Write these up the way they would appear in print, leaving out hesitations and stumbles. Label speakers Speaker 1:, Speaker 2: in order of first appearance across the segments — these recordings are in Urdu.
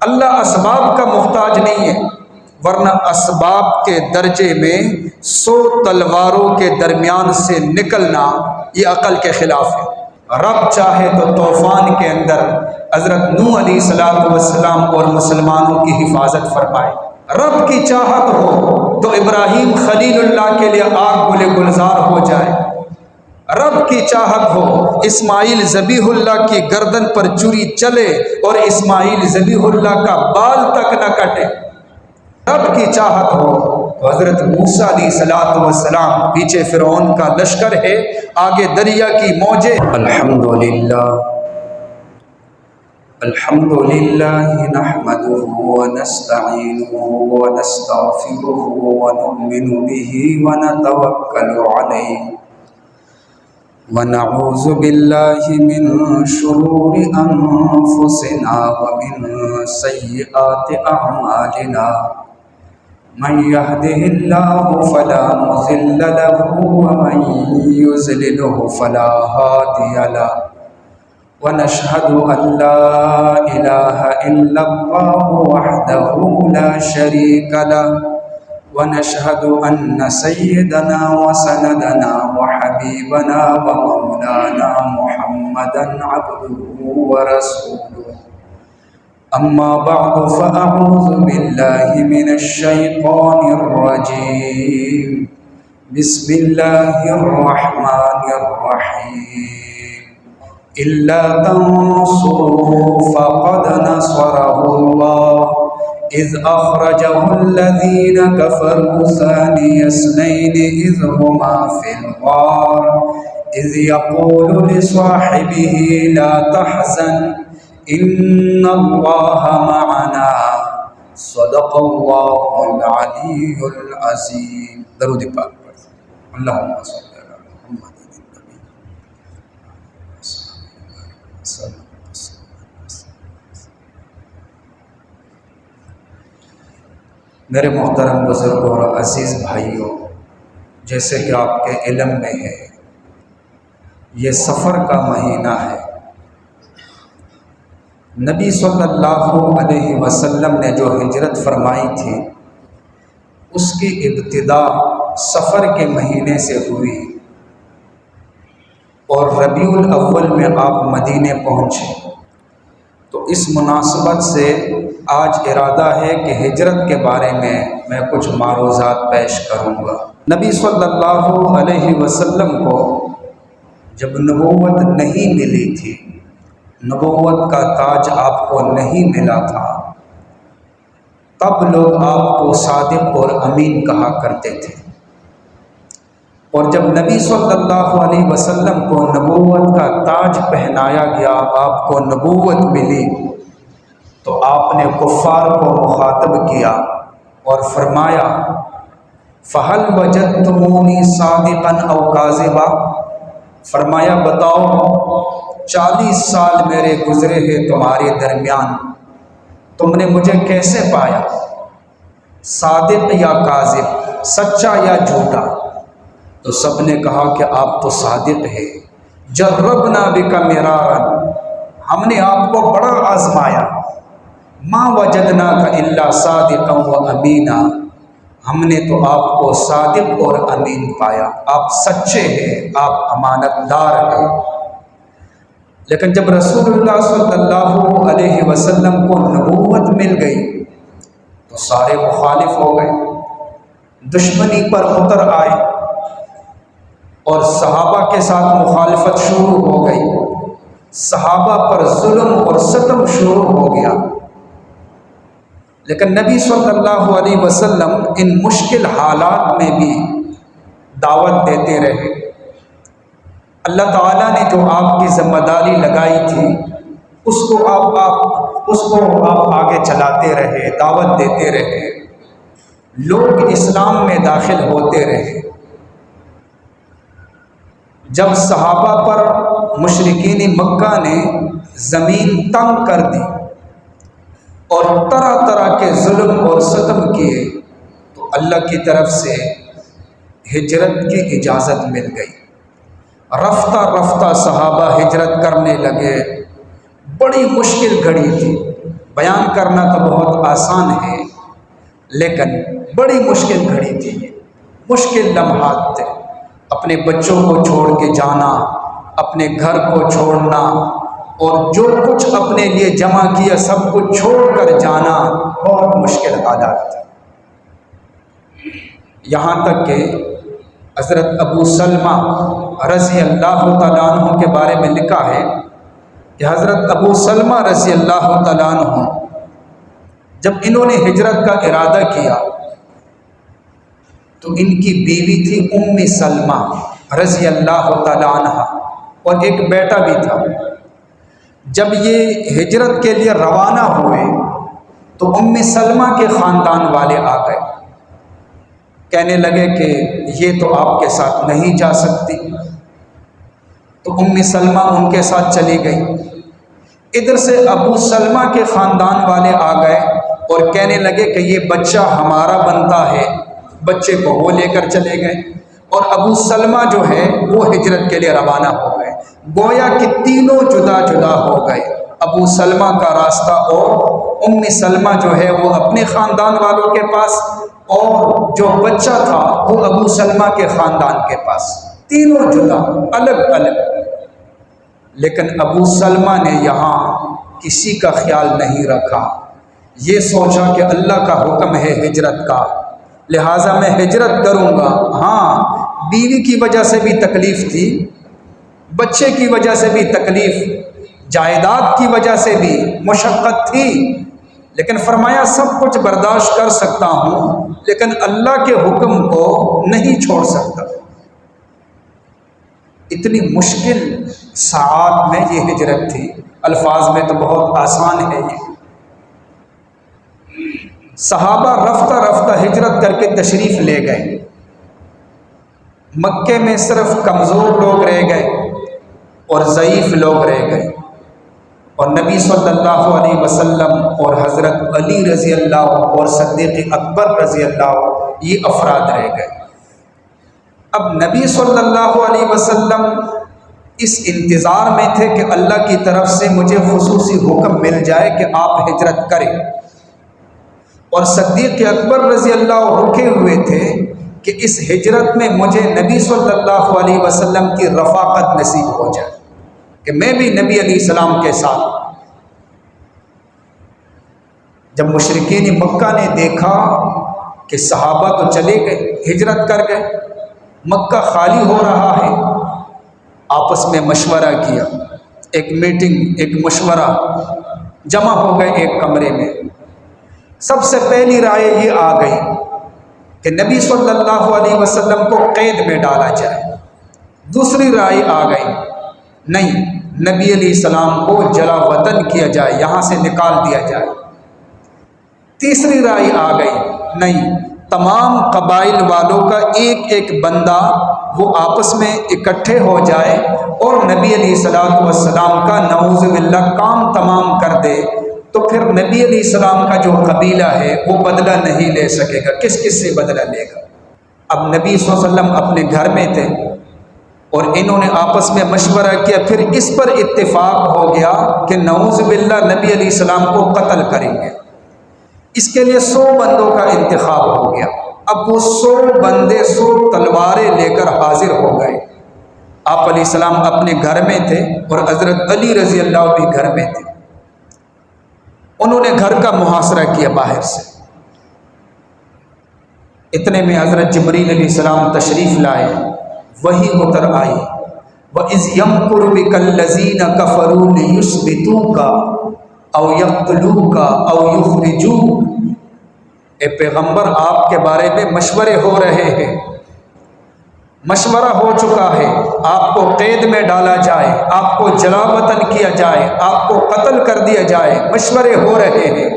Speaker 1: اللہ اسباب کا محتاج نہیں ہے، ورنہ اسباب کے درجے میں 100 تلواروں کے درمیان سے نکلنا یہ عقل کے خلاف ہے۔ رب چاہے تو طوفان کے اندر حضرت نوح علیہ السلام اور مسلمانوں کی حفاظت فرمائے، رب کی چاہت ہو تو ابراہیم خلیل اللہ کے لیے آگ گلے گلزار ہو جائے، رب کی چاہت ہو اسماعیل ذبیح اللہ کی گردن پر چھری چلے اور اسماعیل ذبیح اللہ کا بال تک نہ کٹے، رب کی چاہت ہو تو حضرت موسیٰ علیہ السلام، پیچھے فرعون کا لشکر ہے، آگے دریا کی موجیں۔ الحمدللہ نحمده ونستعینه ونستغفره ونؤمن به ونتوکل علیہ ونعوذ باللہ من شرور انفسنا ومن سیئات اعمالنا، من يهده الله فلا مضل له ومن يضلل فلا هادي له، ونشهد أن لا إله إلا الله وحده لا شريك له، ونشهد أن سيدنا وسندنا وحبيبنا ومولانا محمدا عبده ورسوله، أما بعد فأعوذ بالله من الشيطان الرجيم، بسم الله الرحمن الرحيم، إلا تنصروا فقد نصره الله إذ أخرجه الذين كفروا ثاني اثنين إذ هما في الغار إذ يقول لصاحبه لا تحزن إن الله معنا صدق الله العلي العظيم۔ درود پاک پڑھ، اللہم صلی علی محمد النبی صلی اللہ علیہ وسلم۔ میرے محترم بزرگوں اور عزیز بھائیوں، جیسے کہ آپ کے علم میں ہے، یہ سفر کا مہینہ ہے۔ نبی صلی اللہ علیہ وسلم نے جو ہجرت فرمائی تھی اس کی ابتدا سفر کے مہینے سے ہوئی اور ربیع الاول میں آپ مدینے پہنچے، تو اس مناسبت سے آج ارادہ ہے کہ ہجرت کے بارے میں کچھ معروضات پیش کروں گا۔ نبی صلی اللہ علیہ وسلم کو جب نبوت نہیں ملی تھی، نبوت کا تاج آپ کو نہیں ملا تھا، تب لوگ آپ کو صادق اور امین کہا کرتے تھے، اور جب نبی صلی اللہ علیہ وسلم کو نبوت کا تاج پہنایا گیا، آپ کو نبوت ملی، تو آپ نے کفار کو مخاطب کیا اور فرمایا فَهَلْ وَجَدْتُمُونِي صَادِقًا أَوْ كَاذِبًا، فرمایا بتاؤ 40 سال میرے گزرے ہیں تمہارے درمیان، تم نے مجھے کیسے پایا، صادق یا کاذب، سچا یا جھوٹا؟ تو سب نے کہا کہ آپ تو صادق ہے۔ جربنا بک مرارا، ہم نے آپ کو بڑا آزمایا، ما وجدناک الا صادقا و امینا، ہم نے تو آپ کو صادق اور امین پایا، آپ سچے ہیں، آپ امانت دار ہیں۔ لیکن جب رسول اللہ صلی اللہ علیہ وسلم کو نبوت مل گئی تو سارے مخالف ہو گئے، دشمنی پر اتر آئے اور صحابہ کے ساتھ مخالفت شروع ہو گئی، صحابہ پر ظلم اور ستم شروع ہو گیا۔ لیکن نبی صلی اللہ علیہ وسلم ان مشکل حالات میں بھی دعوت دیتے رہے۔ اللہ تعالیٰ نے جو آپ کی ذمہ داری لگائی تھی اس کو آپ آگے چلاتے رہے، دعوت دیتے رہے، لوگ اسلام میں داخل ہوتے رہے۔ جب صحابہ پر مشرکین مکہ نے زمین تنگ کر دی اور طرح طرح کے ظلم اور ستم کیے تو اللہ کی طرف سے ہجرت کی اجازت مل گئی۔ رفتہ رفتہ صحابہ ہجرت کرنے لگے، بڑی مشکل گھڑی تھی، بیان کرنا تو بہت آسان ہے، لیکن بڑی مشکل گھڑی تھی یہ، مشکل لمحات تھے۔ اپنے بچوں کو چھوڑ کے جانا، اپنے گھر کو چھوڑنا، اور جو کچھ اپنے لیے جمع کیا سب کچھ چھوڑ کر جانا، بہت مشکل حالات تھے۔ یہاں تک کہ حضرت ابو سلمہ رضی اللہ تعالیٰ عنہ کے بارے میں لکھا ہے کہ حضرت ابو سلمہ رضی اللہ تعالیٰ عنہ جب انہوں نے ہجرت کا ارادہ کیا تو ان کی بیوی تھی ام سلمہ رضی اللہ تعالیٰ عنہ، اور ایک بیٹا بھی تھا۔ جب یہ ہجرت کے لیے روانہ ہوئے تو ام سلمہ کے خاندان والے آ گئے، کہنے لگے کہ یہ تو آپ کے ساتھ نہیں جا سکتی۔ تو ام سلمہ ان کے ساتھ چلی گئی۔ ادھر سے ابو سلمہ کے خاندان والے آ گئے اور کہنے لگے کہ یہ بچہ ہمارا بنتا ہے، بچے کو وہ لے کر چلے گئے، اور ابو سلمہ جو ہے وہ ہجرت کے لیے روانہ ہو گئے۔ گویا کہ تینوں جدا جدا ہو گئے، ابو سلمہ کا راستہ اور ام سلمہ جو ہے وہ اپنے خاندان والوں کے پاس، اور جو بچہ تھا وہ ابو سلمہ کے خاندان کے پاس، تینوں جدا الگ الگ۔ لیکن ابو سلمہ نے یہاں کسی کا خیال نہیں رکھا، یہ سوچا کہ اللہ کا حکم ہے ہجرت کا، لہٰذا میں ہجرت کروں گا۔ ہاں، بیوی کی وجہ سے بھی تکلیف تھی، بچے کی وجہ سے بھی تکلیف، جائیداد کی وجہ سے بھی مشقت تھی، لیکن فرمایا سب کچھ برداشت کر سکتا ہوں، لیکن اللہ کے حکم کو نہیں چھوڑ سکتا۔ اتنی مشکل ساعات میں یہ ہجرت تھی، الفاظ میں تو بہت آسان ہے یہ۔ صحابہ رفتہ رفتہ ہجرت کر کے تشریف لے گئے، مکے میں صرف کمزور لوگ رہ گئے اور ضعیف لوگ رہ گئے، اور نبی صلی اللہ علیہ وسلم اور حضرت علی رضی اللہ اور صدیق اکبر رضی اللہ، یہ افراد رہ گئے۔ اب نبی صلی اللہ علیہ وسلم اس انتظار میں تھے کہ اللہ کی طرف سے مجھے خصوصی حکم مل جائے کہ آپ ہجرت کریں، اور صدیق اکبر رضی اللہ رکے ہوئے تھے کہ اس ہجرت میں مجھے نبی صلی اللہ علیہ وسلم کی رفاقت نصیب ہو جائے، کہ میں بھی نبی علیہ السلام کے ساتھ۔ جب مشرکین مکہ نے دیکھا کہ صحابہ تو چلے گئے، ہجرت کر گئے، مکہ خالی ہو رہا ہے، آپس میں مشورہ کیا، ایک میٹنگ، ایک مشورہ، جمع ہو گئے ایک کمرے میں۔ سب سے پہلی رائے یہ آ گئی کہ نبی صلی اللہ علیہ وسلم کو قید میں ڈالا جائے۔ دوسری رائے آ گئی، نہیں، نبی علیہ السلام کو جلا وطن کیا جائے، یہاں سے نکال دیا جائے۔ تیسری رائے آ گئی، نہیں، تمام قبائل والوں کا ایک ایک بندہ وہ آپس میں اکٹھے ہو جائے اور نبی علیہ السلام کا نعوذ باللہ کام تمام کر دے، تو پھر نبی علیہ السلام کا جو قبیلہ ہے وہ بدلہ نہیں لے سکے گا، کس کس سے بدلہ لے گا؟ اب نبی صلی اللہ علیہ وسلم اپنے گھر میں تھے اور انہوں نے آپس میں مشورہ کیا، پھر اس پر اتفاق ہو گیا کہ نعوذ باللہ نبی علیہ السلام کو قتل کریں گے۔ اس کے لیے 100 بندوں کا انتخاب ہو گیا۔ اب وہ 100 بندے 100 تلواریں لے کر حاضر ہو گئے۔ آپ علیہ السلام اپنے گھر میں تھے اور حضرت علی رضی اللہ بھی گھر میں تھے۔ انہوں نے گھر کا محاصرہ کیا باہر سے۔ اتنے میں حضرت جبریل علیہ السلام تشریف لائے، وحی اتر آئی، وَإِذْ يَمْكُرُ بِكَ الَّذِينَ كَفَرُوا لِيُثْبِتُوكَ أَوْ يَقْتُلُوكَ أَوْ يُخْرِجُوكَ۔ اے پیغمبر، آپ کے بارے میں مشورے ہو رہے ہیں، مشورہ ہو چکا ہے، آپ کو قید میں ڈالا جائے، آپ کو جلا وطن کیا جائے، آپ کو قتل کر دیا جائے، مشورے ہو رہے ہیں۔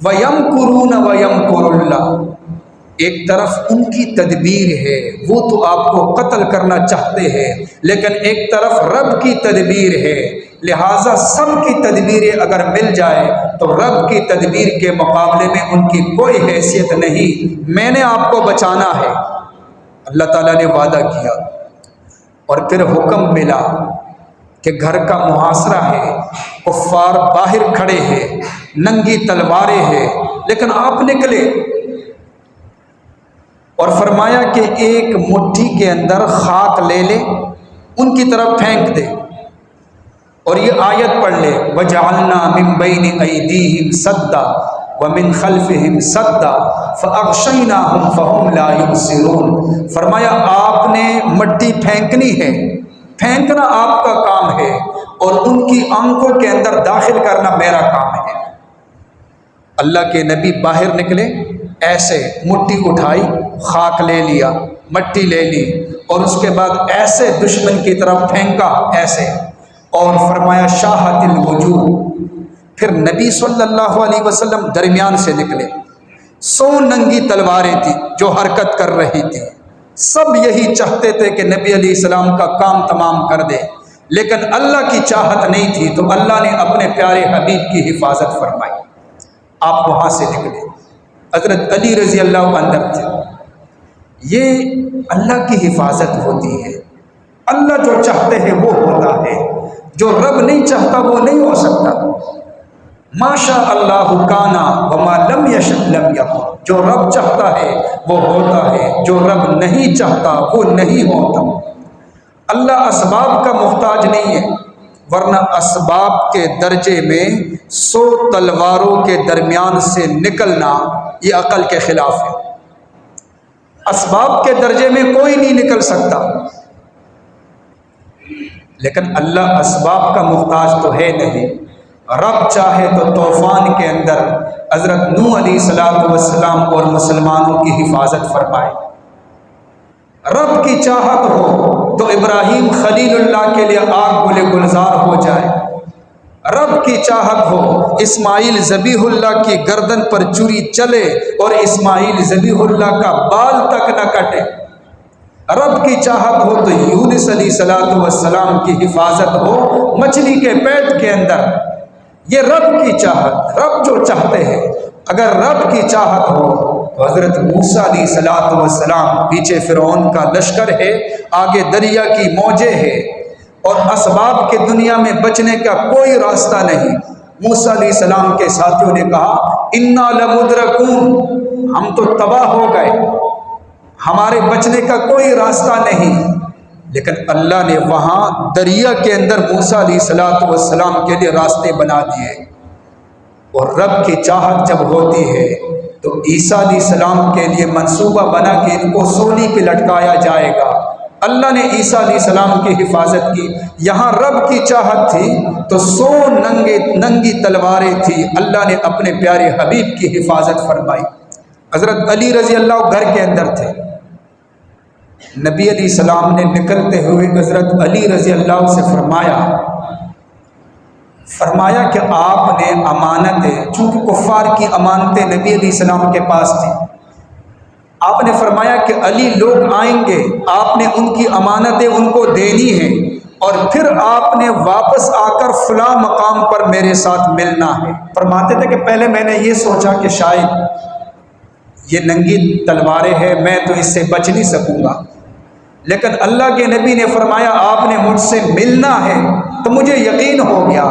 Speaker 1: وَيَمْكُرُونَ وَيَمْكُرُ اللَّهُ، ایک طرف ان کی تدبیر ہے، وہ تو آپ کو قتل کرنا چاہتے ہیں، لیکن ایک طرف رب کی تدبیر ہے، لہٰذا سب کی تدبیریں اگر مل جائے تو رب کی تدبیر کے مقابلے میں ان کی کوئی حیثیت نہیں۔ میں نے آپ کو بچانا ہے، اللہ تعالیٰ نے وعدہ کیا، اور پھر حکم ملا کہ گھر کا محاصرہ ہے، کفار باہر کھڑے ہیں، ننگی تلواریں ہیں، لیکن آپ نکلے اور فرمایا کہ ایک مٹھی کے اندر خاک لے لے، ان کی طرف پھینک دے اور یہ آیت پڑھ لے، وَجَعَلْنَا مِن بَيْنِ أَيْدِيهِمْ سَدًّا وَمِنْ خَلْفِهِمْ سَدًّا فَأَغْشَيْنَاهُمْ فَهُمْ لَا يُبْصِرُونَ۔ فرمایا آپ نے مٹی پھینکنی ہے، پھینکنا آپ کا کام ہے، اور ان کی آنکھوں کے اندر داخل کرنا میرا کام ہے۔ اللہ کے نبی باہر نکلے، ایسے مٹی اٹھائی، خاک لے لیا، مٹی لے لی، اور اس کے بعد ایسے دشمن کی طرف پھینکا، ایسے، اور فرمایا شاہت الوجوہ۔ پھر نبی صلی اللہ علیہ وسلم درمیان سے نکلے، 100 ننگی تلواریں تھیں جو حرکت کر رہی تھی، سب یہی چاہتے تھے کہ نبی علیہ السلام کا کام تمام کر دے، لیکن اللہ کی چاہت نہیں تھی، تو اللہ نے اپنے پیارے حبیب کی حفاظت فرمائی۔ آپ وہاں سے نکلے، حضرت علی رضی اللہ اندر تھے۔ یہ اللہ کی حفاظت ہوتی ہے، اللہ جو چاہتے ہیں وہ ہوتا ہے، جو رب نہیں چاہتا وہ نہیں ہو سکتا۔ ما شاء اللہ کانا وما لم یشأ لم یکن، جو رب چاہتا ہے وہ ہوتا ہے، جو رب نہیں چاہتا وہ نہیں ہوتا۔ اللہ اسباب کا محتاج نہیں ہے، ورنہ اسباب کے درجے میں 100 تلواروں کے درمیان سے نکلنا یہ عقل کے خلاف ہے۔ اسباب کے درجے میں کوئی نہیں نکل سکتا، لیکن اللہ اسباب کا محتاج تو ہے نہیں۔ رب چاہے تو طوفان کے اندر حضرت نوح علیہ السلام اور مسلمانوں کی حفاظت فرمائے، رب کی چاہت ہو تو ابراہیم خلیل اللہ کے لیے آگ گلے گلزار ہو جائے، رب کی چاہت ہو اسماعیل ذبیح اللہ کی گردن پر چوری چلے اور اسماعیل ذبیح اللہ کا بال تک نہ کٹے، رب کی چاہت ہو تو یونس علیہ السلام کی حفاظت ہو مچھلی کے پیٹ کے اندر۔ یہ رب کی چاہت، رب جو چاہتے ہیں۔ اگر رب کی چاہت ہو تو حضرت موسیٰ علیہ السلام، پیچھے فرعون کا لشکر ہے، آگے دریا کی موجیں ہے، اور اسباب کے دنیا میں بچنے کا کوئی راستہ نہیں۔ موسیٰ علیہ السلام کے ساتھیوں نے کہا انا لمدرکون، ہم تو تباہ ہو گئے، ہمارے بچنے کا کوئی راستہ نہیں، لیکن اللہ نے وہاں دریا کے اندر موسیٰ علیہ السلام کے لیے راستے بنا دیے۔ اور رب کی چاہت جب ہوتی ہے تو عیسیٰ علیہ السلام کے لیے منصوبہ بنا کہ ان کو سولی پہ لٹکایا جائے گا، اللہ نے عیسیٰ علیہ السلام کی حفاظت کی۔ یہاں رب کی چاہت تھی تو 100 ننگی تلواریں تھی، اللہ نے اپنے پیارے حبیب کی حفاظت فرمائی۔ حضرت علی رضی اللہ گھر کے اندر تھے، نبی علیہ السلام نے نکلتے ہوئے حضرت علی رضی اللہ سے فرمایا کہ آپ نے امانتیں، چونکہ کفار کی امانتیں نبی علیہ السلام کے پاس تھیں، آپ نے فرمایا کہ علی لوگ آئیں گے، آپ نے ان کی امانتیں ان کو دینی ہیں، اور پھر آپ نے واپس آ کر فلاں مقام پر میرے ساتھ ملنا ہے۔ فرماتے تھے کہ پہلے میں نے یہ سوچا کہ شاید یہ ننگی تلواریں ہیں، میں تو اس سے بچ نہیں سکوں گا، لیکن اللہ کے نبی نے فرمایا آپ نے مجھ سے ملنا ہے، تو مجھے یقین ہو گیا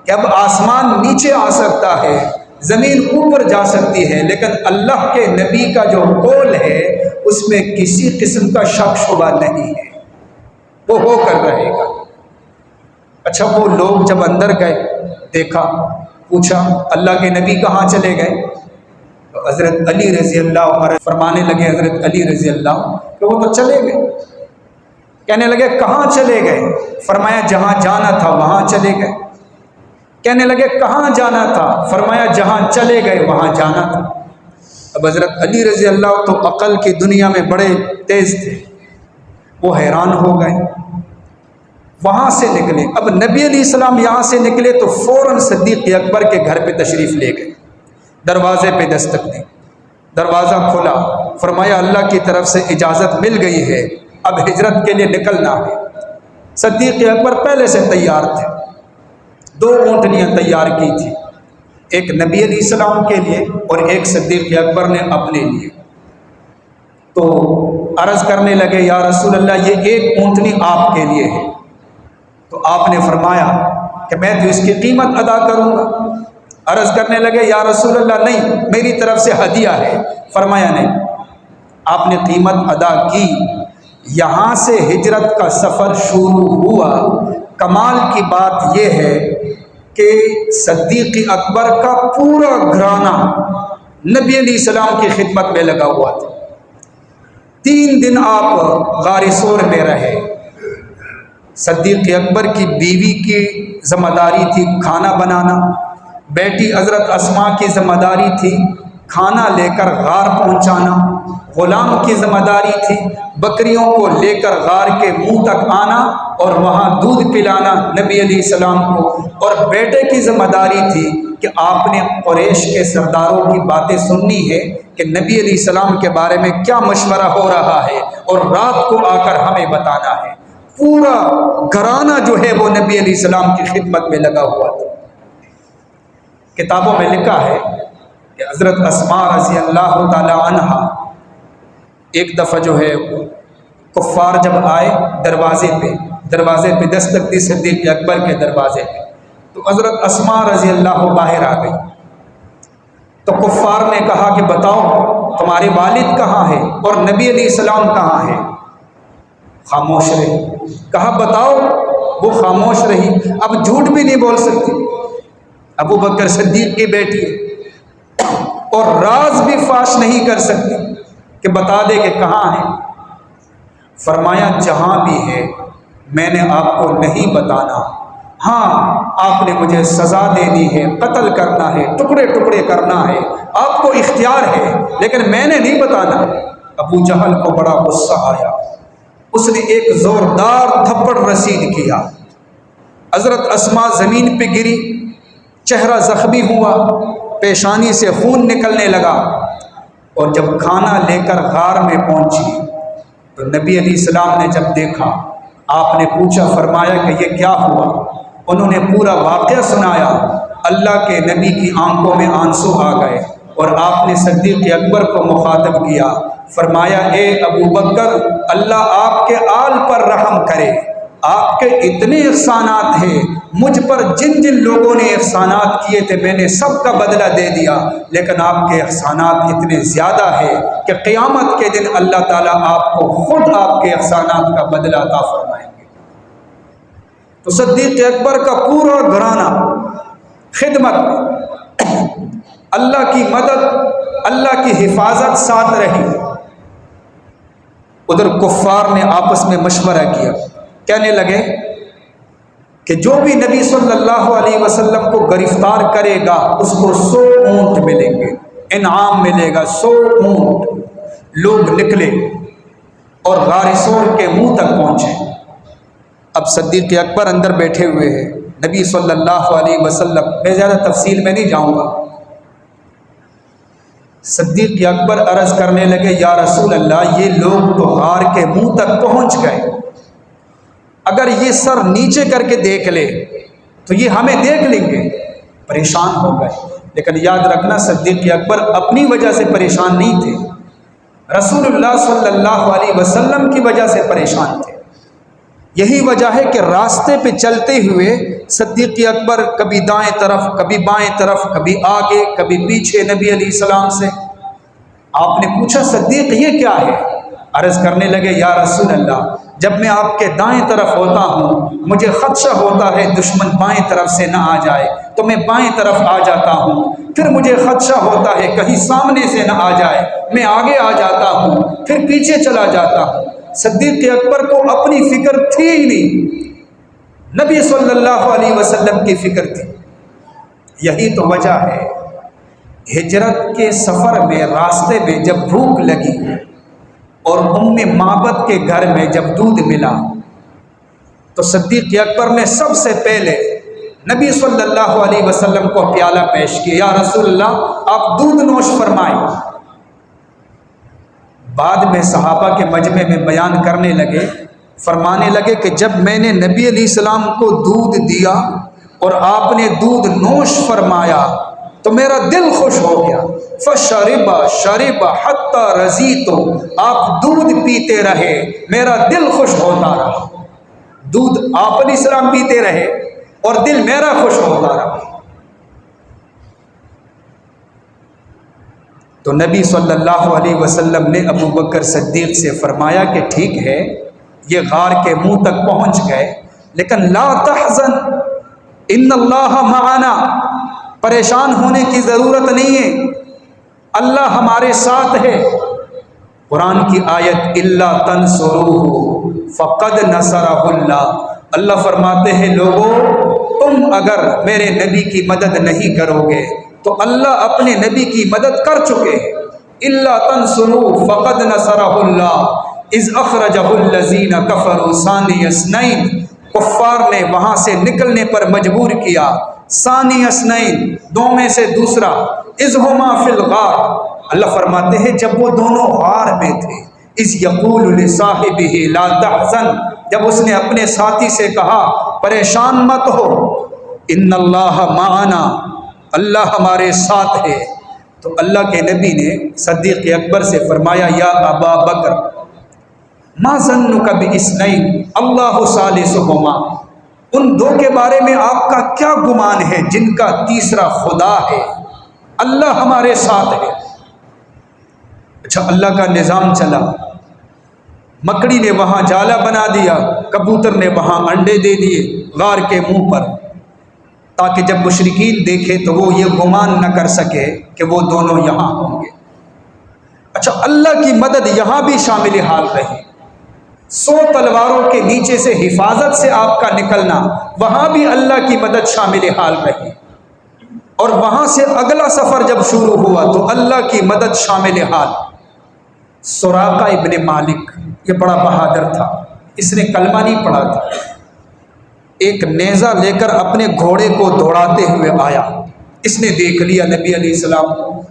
Speaker 1: کہ اب آسمان نیچے آ سکتا ہے، زمین اوپر جا سکتی ہے، لیکن اللہ کے نبی کا جو قول ہے اس میں کسی قسم کا شک شبہ نہیں ہے، وہ ہو کر رہے گا۔ اچھا، وہ لوگ جب اندر گئے، دیکھا، پوچھا اللہ کے نبی کہاں چلے گئے؟ تو حضرت علی رضی اللہ عنہ فرمانے لگے، حضرت علی رضی اللہ کہ وہ تو چلے گئے۔ کہنے لگے کہاں چلے گئے؟ فرمایا جہاں جانا تھا وہاں چلے گئے۔ کہنے لگے کہاں جانا تھا؟ فرمایا جہاں چلے گئے وہاں جانا تھا۔ اب حضرت علی رضی اللہ تو عقل کی دنیا میں بڑے تیز تھے، وہ حیران ہو گئے، وہاں سے نکلے۔ اب نبی علیہ السلام یہاں سے نکلے تو فوراً صدیق اکبر کے گھر پہ تشریف لے گئے، دروازے پہ دستک دی، دروازہ کھلا، فرمایا اللہ کی طرف سے اجازت مل گئی ہے، اب ہجرت کے لیے نکلنا ہے۔ صدیق اکبر پہلے سے تیار تھے، 2 اونٹنیاں تیار کی تھی، ایک نبی علیہ السلام کے لیے اور ایک صدیق اکبر نے اپنے لیے۔ تو عرض کرنے لگے یا رسول اللہ یہ ایک اونٹنی آپ کے لیے ہے، تو آپ نے فرمایا کہ میں تو اس کی قیمت ادا کروں گا۔ عرض کرنے لگے یا رسول اللہ نہیں، میری طرف سے ہدیہ ہے۔ فرمایا نہیں، آپ نے قیمت ادا کی۔ یہاں سے ہجرت کا سفر شروع ہوا۔ کمال کی بات یہ ہے کہ صدیق اکبر کا پورا گھرانہ نبی علیہ السلام کی خدمت میں لگا ہوا تھا۔ 3 دن آپ غار ثور میں رہے۔ صدیق اکبر کی بیوی کی ذمہ داری تھی کھانا بنانا، بیٹی حضرت اسماء کی ذمہ داری تھی کھانا لے کر غار پہنچانا، غلام کی ذمہ داری تھی بکریوں کو لے کر غار کے منہ تک آنا اور وہاں دودھ پلانا نبی علیہ السلام کو، اور بیٹے کی ذمہ داری تھی کہ آپ نے قریش کے سرداروں کی باتیں سننی ہے کہ نبی علیہ السلام کے بارے میں کیا مشورہ ہو رہا ہے اور رات کو آ کر ہمیں بتانا ہے۔ پورا گھرانہ جو ہے وہ نبی علیہ السلام کی خدمت میں لگا ہوا تھا۔ کتابوں میں لکھا ہے کہ حضرت اسماء رضی اللہ تعالی عنہا ایک دفعہ جو ہے کفار جب آئے دروازے پہ دستک دی صدیق اکبر کے دروازے پہ، تو حضرت اسماء رضی اللہ باہر آ گئی۔ تو کفار نے کہا کہ بتاؤ تمہارے والد کہاں ہے اور نبی علیہ السلام کہاں ہے؟ خاموش رہی۔ کہا بتاؤ، وہ خاموش رہی۔ اب جھوٹ بھی نہیں بول سکتی، ابو بکر صدیق کی بیٹی ہے، اور راز بھی فاش نہیں کر سکتی کہ بتا دے کہ کہاں ہے۔ فرمایا جہاں بھی ہے میں نے آپ کو نہیں بتانا، ہاں آپ نے مجھے سزا دینی ہے، قتل کرنا ہے، ٹکڑے ٹکڑے کرنا ہے، آپ کو اختیار ہے، لیکن میں نے نہیں بتانا۔ ابو جہل کو بڑا غصہ آیا، اس نے ایک زوردار تھپڑ رسید کیا۔ حضرت اسماء زمین پہ گری، چہرہ زخمی ہوا، پیشانی سے خون نکلنے لگا، اور جب کھانا لے کر غار میں پہنچی تو نبی علیہ السلام نے جب دیکھا، آپ نے پوچھا، فرمایا کہ یہ کیا ہوا؟ انہوں نے پورا واقعہ سنایا۔ اللہ کے نبی کی آنکھوں میں آنسو آ گئے، اور آپ نے صدیق اکبر کو مخاطب کیا، فرمایا اے ابو بکر، اللہ آپ کے آل پر رحم کرے، آپ کے اتنے احسانات ہیں، مجھ پر جن جن لوگوں نے احسانات کیے تھے میں نے سب کا بدلہ دے دیا، لیکن آپ کے احسانات اتنے زیادہ ہیں کہ قیامت کے دن اللہ تعالیٰ آپ کو خود آپ کے احسانات کا بدلہ عطا فرمائیں گے۔ تو صدیق اکبر کا پورا گھرانہ خدمت میں، اللہ کی مدد، اللہ کی حفاظت ساتھ رہی۔ ادھر کفار نے آپس میں مشورہ کیا، کہنے لگے کہ جو بھی نبی صلی اللہ علیہ وسلم کو گرفتار کرے گا اس کو 100 اونٹ ملیں گے، انعام ملے گا 100 اونٹ۔ لوگ نکلے اور غار ثور کے منہ تک پہنچے۔ اب صدیق اکبر اندر بیٹھے ہوئے ہیں، نبی صلی اللہ علیہ وسلم، میں زیادہ تفصیل میں نہیں جاؤں گا۔ صدیق اکبر عرض کرنے لگے یا رسول اللہ، یہ لوگ تو غار کے منہ تک پہنچ گئے، اگر یہ سر نیچے کر کے دیکھ لے تو یہ ہمیں دیکھ لیں گے۔ پریشان ہو گئے، لیکن یاد رکھنا صدیق اکبر اپنی وجہ سے پریشان نہیں تھے، رسول اللہ صلی اللہ علیہ وسلم کی وجہ سے پریشان تھے۔ یہی وجہ ہے کہ راستے پہ چلتے ہوئے صدیق اکبر کبھی دائیں طرف، کبھی بائیں طرف، کبھی آگے، کبھی پیچھے نبی علیہ السلام سے۔ آپ نے پوچھا صدیق یہ کیا ہے؟ عرض کرنے لگے یا رسول اللہ، جب میں آپ کے دائیں طرف ہوتا ہوں مجھے خدشہ ہوتا ہے دشمن بائیں طرف سے نہ آ جائے تو میں بائیں طرف آ جاتا ہوں، پھر مجھے خدشہ ہوتا ہے کہیں سامنے سے نہ آ جائے، میں آگے آ جاتا ہوں، پھر پیچھے چلا جاتا ہوں۔ صدیق اکبر کو اپنی فکر تھی ہی نہیں، نبی صلی اللہ علیہ وسلم کی فکر تھی۔ یہی تو وجہ ہے ہجرت کے سفر میں راستے میں جب بھوک لگی اور معبد کے گھر میں جب دودھ ملا تو صدیق اکبر نے سب سے پہلے نبی صلی اللہ علیہ وسلم کو پیالہ پیش کیا، یا رسول اللہ آپ دودھ نوش فرمائیں۔ بعد میں صحابہ کے مجمع میں بیان کرنے لگے، فرمانے لگے کہ جب میں نے نبی علیہ السلام کو دودھ دیا اور آپ نے دودھ نوش فرمایا تو میرا دل خوش ہو گیا، فشرب شرب حتی رضیت، آپ دودھ پیتے رہے، میرا دل خوش ہوتا رہا۔ دودھ آپ علیہ السلام پیتے رہے اور دل میرا خوش ہوتا رہا۔ تو نبی صلی اللہ علیہ وسلم نے ابو بکر صدیق سے فرمایا کہ ٹھیک ہے، یہ غار کے منہ تک پہنچ گئے، لیکن لا تحزن ان اللہ معنا، پریشان ہونے کی ضرورت نہیں ہے، اللہ ہمارے ساتھ ہے۔ قرآن کی آیت الا تنصروہ فقد نصرہ اللہ، اللہ فرماتے ہیں لوگوں تم اگر میرے نبی کی مدد نہیں کرو گے تو اللہ اپنے نبی کی مدد کر چکے ہیں۔ الا تنصروہ فقد نصرہ اللہ اذ اخرجہ الذین کفروا ثانی اثنین، کفار نے وہاں سے نکلنے پر مجبور کیا، ثانی اثنین دو میں سے دوسرا، اذ ہما فی الغار، اللہ فرماتے ہیں جب وہ دونوں غار میں تھے، اذ یقول لصاحبہ لا تحزن، جب اس نے اپنے ساتھی سے کہا پریشان مت ہو، ان اللہ معنا، اللہ ہمارے ساتھ ہے۔ تو اللہ کے نبی نے صدیق اکبر سے فرمایا یا ابا بکر ما ظنک باثنین اللہ ثالثہما، ان دو کے بارے میں آپ کا کیا گمان ہے جن کا تیسرا خدا ہے، اللہ ہمارے ساتھ ہے۔ اچھا، اللہ کا نظام چلا، مکڑی نے وہاں جالا بنا دیا، کبوتر نے وہاں انڈے دے دیے غار کے منہ پر، تاکہ جب مشرکین دیکھے تو وہ یہ گمان نہ کر سکے کہ وہ دونوں یہاں ہوں گے۔ اچھا، اللہ کی مدد یہاں بھی شامل حال رہی، 100 تلواروں کے نیچے سے حفاظت سے آپ کا نکلنا، وہاں بھی اللہ کی مدد شامل حال رہی، اور وہاں سے اگلا سفر جب شروع ہوا تو اللہ کی مدد شامل حال۔ سراقہ ابن مالک یہ بڑا بہادر تھا، اس نے کلمہ نہیں پڑھا تھا، ایک نیزہ لے کر اپنے گھوڑے کو دوڑاتے ہوئے آیا، اس نے دیکھ لیا نبی علیہ السلام کو،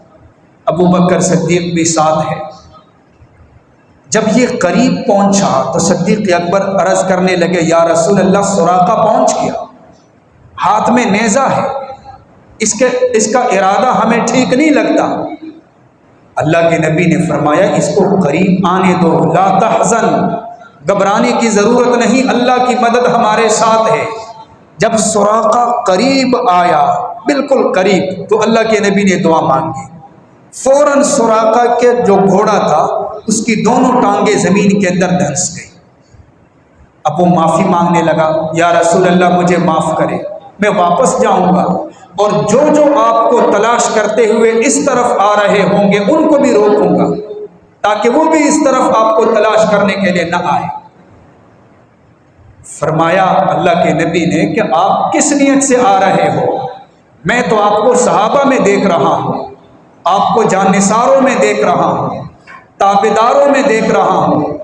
Speaker 1: ابو بکر صدیق بھی ساتھ ہے۔ جب یہ قریب پہنچا تو صدیق اکبر عرض کرنے لگے یا رسول اللہ سراقہ پہنچ گیا، ہاتھ میں نیزہ ہے، اس کا ارادہ ہمیں ٹھیک نہیں لگتا۔ اللہ کے نبی نے فرمایا اس کو قریب آنے دو، لا تحزن، گھبرانے کی ضرورت نہیں، اللہ کی مدد ہمارے ساتھ ہے۔ جب سراقہ قریب آیا، بالکل قریب، تو اللہ کے نبی نے دعا مانگی، فوراً سراقہ کے جو گھوڑا تھا اس کی دونوں ٹانگیں زمین کے اندر دھنس گئی۔ اب وہ معافی مانگنے لگا، یا رسول اللہ مجھے معاف کرے، میں واپس جاؤں گا، اور جو جو آپ کو تلاش کرتے ہوئے اس طرف آ رہے ہوں گے ان کو بھی روکوں گا تاکہ وہ بھی اس طرف آپ کو تلاش کرنے کے لیے نہ آئے۔ فرمایا اللہ کے نبی نے کہ آپ کس نیت سے آ رہے ہو؟ میں تو آپ کو صحابہ میں دیکھ رہا ہوں، آپ کو جانثاروں میں دیکھ رہا ہوں، تابعداروں میں دیکھ رہا ہوں،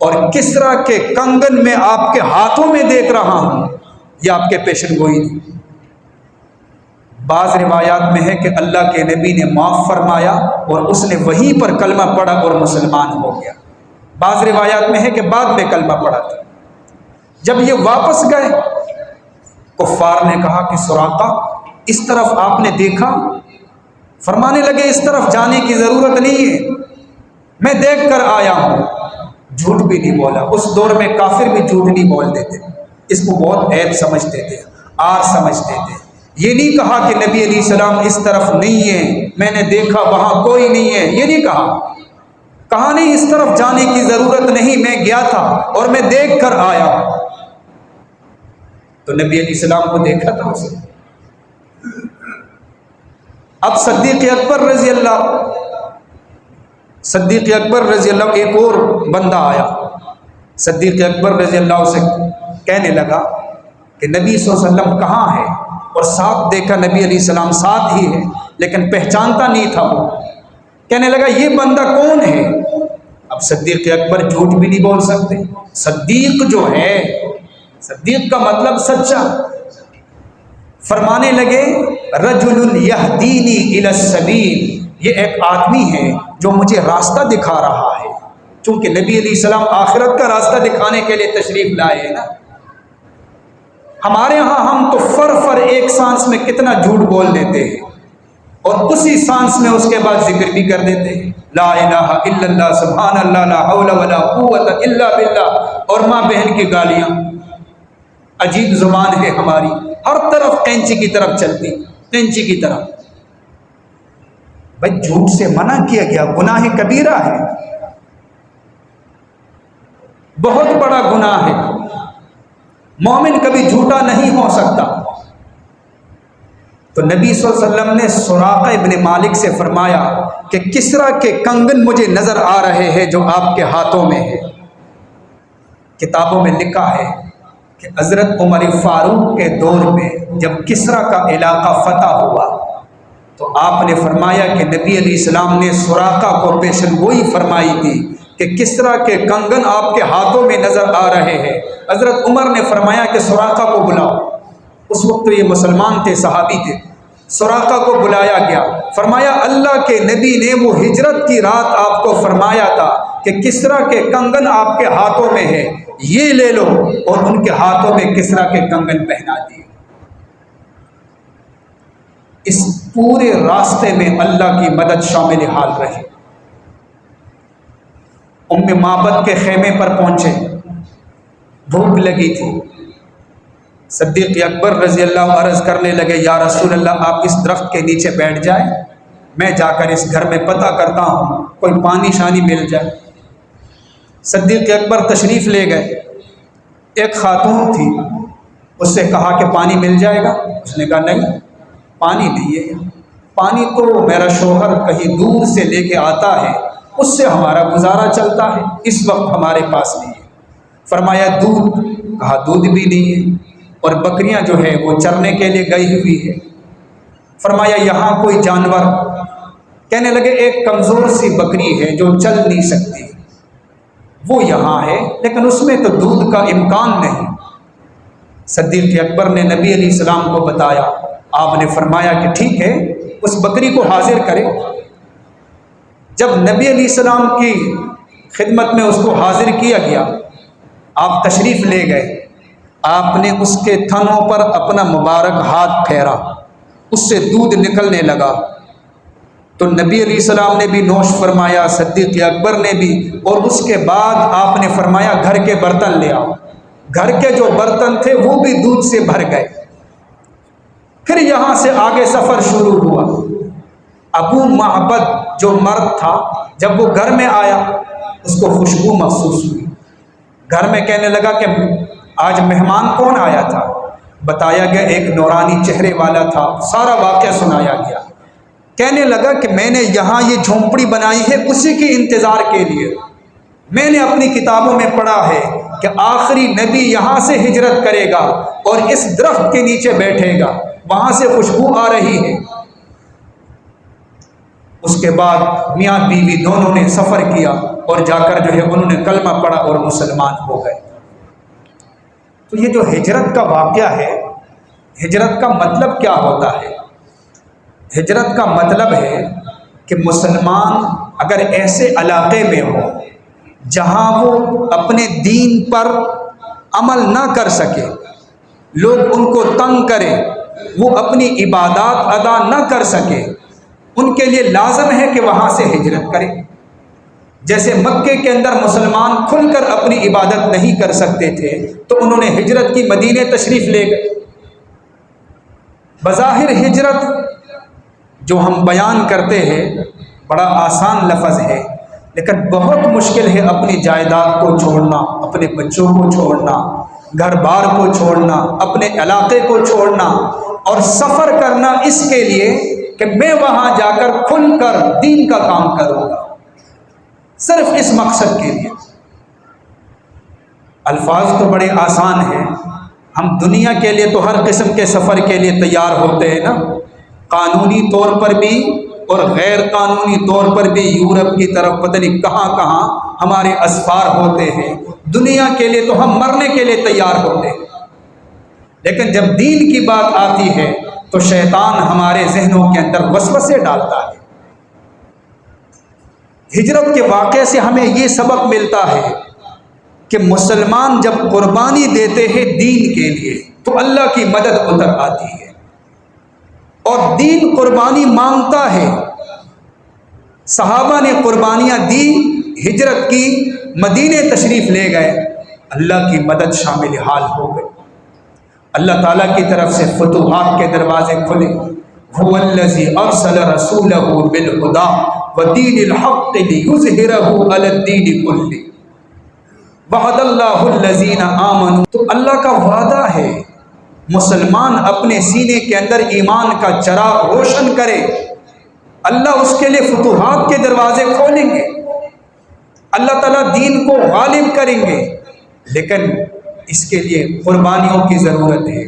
Speaker 1: اور کسرا کے کنگن میں آپ کے ہاتھوں میں دیکھ رہا ہوں، یہ آپ کے پیشن گوئی نہیں۔ بعض روایات میں ہے کہ اللہ کے نبی نے معاف فرمایا اور اس نے وہیں پر کلمہ پڑھا اور مسلمان ہو گیا۔ بعض روایات میں ہے کہ بعد میں کلمہ پڑھا تھا۔ جب یہ واپس گئے، کفار نے کہا کہ سراقہ اس طرف آپ نے دیکھا؟ فرمانے لگے اس طرف جانے کی ضرورت نہیں ہے، میں دیکھ کر آیا ہوں۔ جھوٹ بھی نہیں بولا، اس دور میں کافر بھی جھوٹ نہیں بولتے تھے، اس کو بہت عیب سمجھتے تھے، آر سمجھتے تھے۔ یہ نہیں کہا کہ نبی علیہ السلام اس طرف نہیں ہے، میں نے دیکھا وہاں کوئی نہیں ہے، یہ نہیں کہا نہیں اس طرف جانے کی ضرورت نہیں، میں گیا تھا اور میں دیکھ کر آیا ہوں۔ تو نبی علیہ السلام کو دیکھا تھا اسے۔ اب صدیق اکبر رضی اللہ ایک اور بندہ آیا، صدیق اکبر رضی اللہ سے کہنے لگا کہ نبی صلی اللہ علیہ وسلم کہاں ہے، اور ساتھ دیکھا نبی علیہ السلام ساتھ ہی ہے لیکن پہچانتا نہیں تھا وہ، کہنے لگا یہ بندہ کون ہے؟ اب صدیق اکبر جھوٹ بھی نہیں بول سکتے، صدیق جو ہے، صدیق کا مطلب سچا، فرمانے لگے رجل یہدینی الی السبیل، یہ ایک آدمی ہے جو مجھے راستہ دکھا رہا ہے، چونکہ نبی علیہ السلام آخرت کا راستہ دکھانے کے لیے تشریف لائے ہیں نا۔ ہمارے ہاں ہم تو فر ایک سانس میں کتنا جھوٹ بول دیتے ہیں، اور اسی سانس میں اس کے بعد ذکر بھی کر دیتے ہیں، لا الہ الا اللہ، سبحان اللہ، لا حول ولا قوت الا باللہ، اور ماں بہن کی گالیاں۔ عجیب زبان ہے ہماری، ہر طرف قینچی کی طرف چلتی، قینچی کی طرف۔ بھائی جھوٹ سے منع کیا گیا، گناہ کبیرہ ہے، بہت بڑا گناہ ہے، مومن کبھی جھوٹا نہیں ہو سکتا۔ تو نبی صلی اللہ علیہ وسلم نے سراقہ ابن مالک سے فرمایا کہ کسریٰ کے کنگن مجھے نظر آ رہے ہیں جو آپ کے ہاتھوں میں ہے۔ کتابوں میں لکھا ہے کہ حضرت عمر فاروق کے دور میں جب کسریٰ کا علاقہ فتح ہوا تو آپ نے فرمایا کہ نبی علیہ السلام نے سراقہ کو پیشن گوئی فرمائی تھی کہ کسریٰ کے کنگن آپ کے ہاتھوں میں نظر آ رہے ہیں۔ حضرت عمر نے فرمایا کہ سراقہ کو بلاؤ، اس وقت تو یہ مسلمان تھے، صحابی تھے۔ سراقہ کو بلایا گیا، فرمایا اللہ کے نبی نے وہ ہجرت کی رات آپ کو فرمایا تھا کہ کسریٰ کے کنگن آپ کے ہاتھوں میں ہے، یہ لے لو، اور ان کے ہاتھوں میں کسریٰ کے کنگن پہنا دیے۔ اس پورے راستے میں اللہ کی مدد شامل حال رہی۔ ام معبد کے خیمے پر پہنچے، بھوک لگی تھی۔ صدیق اکبر رضی اللہ عرض کرنے لگے، یا رسول اللہ آپ اس درخت کے نیچے بیٹھ جائیں، میں جا کر اس گھر میں پتہ کرتا ہوں کوئی پانی شانی مل جائے۔ صدیق اکبر تشریف لے گئے، ایک خاتون تھی، اس سے کہا کہ پانی مل جائے گا؟ اس نے کہا نہیں، پانی نہیں ہے، پانی تو میرا شوہر کہیں دور سے لے کے آتا ہے، اس سے ہمارا گزارا چلتا ہے، اس وقت ہمارے پاس نہیں ہے۔ فرمایا دودھ؟ کہا دودھ بھی نہیں ہے، اور بکریاں جو ہے وہ چرنے کے لیے گئی ہوئی ہے۔ فرمایا یہاں کوئی جانور؟ کہنے لگے ایک کمزور سی بکری ہے جو چل نہیں سکتی، وہ یہاں ہے، لیکن اس میں تو دودھ کا امکان نہیں۔ صدیق اکبر نے نبی علیہ السلام کو بتایا، آپ نے فرمایا کہ ٹھیک ہے، اس بکری کو حاضر کرے۔ جب نبی علیہ السلام کی خدمت میں اس کو حاضر کیا گیا، آپ تشریف لے گئے، آپ نے اس کے تھنوں پر اپنا مبارک ہاتھ پھیرا، اس سے دودھ نکلنے لگا، تو نبی علیہ السلام نے بھی نوش فرمایا، صدیق اکبر نے بھی، اور اس کے بعد آپ نے فرمایا گھر کے برتن لے آؤ۔ گھر کے جو برتن تھے وہ بھی دودھ سے بھر گئے۔ پھر یہاں سے آگے سفر شروع ہوا۔ ابو معبد جو مرد تھا، جب وہ گھر میں آیا اس کو خوشبو محسوس ہوئی، گھر میں کہنے لگا کہ آج مہمان کون آیا تھا؟ بتایا گیا ایک نورانی چہرے والا تھا، سارا واقعہ سنایا گیا۔ کہنے لگا کہ میں نے یہاں یہ جھونپڑی بنائی ہے اسی کے انتظار کے لیے، میں نے اپنی کتابوں میں پڑھا ہے کہ آخری نبی یہاں سے ہجرت کرے گا اور اس درخت کے نیچے بیٹھے گا، وہاں سے خوشبو آ رہی ہے۔ اس کے بعد میاں بیوی دونوں نے سفر کیا اور جا کر جو ہے انہوں نے کلمہ پڑھا اور مسلمان ہو گئے۔ تو یہ جو ہجرت کا واقعہ ہے، ہجرت کا مطلب کیا ہوتا ہے؟ ہجرت کا مطلب ہے کہ مسلمان اگر ایسے علاقے میں ہو جہاں وہ اپنے دین پر عمل نہ کر سکے، لوگ ان کو تنگ کریں، وہ اپنی عبادات ادا نہ کر سکے، ان کے لیے لازم ہے کہ وہاں سے ہجرت کریں۔ جیسے مکے کے اندر مسلمان کھل کر اپنی عبادت نہیں کر سکتے تھے تو انہوں نے ہجرت کی، مدینے تشریف لے گئے۔ بظاہر ہجرت جو ہم بیان کرتے ہیں بڑا آسان لفظ ہے، لیکن بہت مشکل ہے اپنی جائیداد کو چھوڑنا، اپنے بچوں کو چھوڑنا، گھر بار کو چھوڑنا، اپنے علاقے کو چھوڑنا، اور سفر کرنا اس کے لیے کہ میں وہاں جا کر کھل کر دین کا کام کروں گا، صرف اس مقصد کے لیے۔ الفاظ تو بڑے آسان ہیں، ہم دنیا کے لیے تو ہر قسم کے سفر کے لیے تیار ہوتے ہیں نا، قانونی طور پر بھی اور غیر قانونی طور پر بھی، یورپ کی طرف پتہ نہیں کہاں کہاں ہمارے اسفار ہوتے ہیں۔ دنیا کے لیے تو ہم مرنے کے لیے تیار ہوتے ہیں، لیکن جب دین کی بات آتی ہے تو شیطان ہمارے ذہنوں کے اندر وسوسے ڈالتا ہے۔ ہجرت کے واقعے سے ہمیں یہ سبق ملتا ہے کہ مسلمان جب قربانی دیتے ہیں دین کے لیے تو اللہ کی مدد اتر آتی ہے، اور دین قربانی مانگتا ہے۔ صحابہ نے قربانیاں دی، ہجرت کی، مدینے تشریف لے گئے، اللہ کی مدد شامل حال ہو گئی۔ اللہ تعالیٰ کی طرف سے فتوحات کے دروازے کھلے. هو الذی ارسل رسولہ بالہدی ودین الحق لیظہرہ علی الدین کلہ وعد اللہ الذین آمنوا. تو اللہ کا وعدہ ہے مسلمان اپنے سینے کے اندر ایمان کا چراغ روشن کرے، اللہ اس کے لیے فتوحات کے دروازے کھولیں گے، اللہ تعالیٰ دین کو غالب کریں گے، لیکن اس کے لیے قربانیوں کی ضرورت ہے.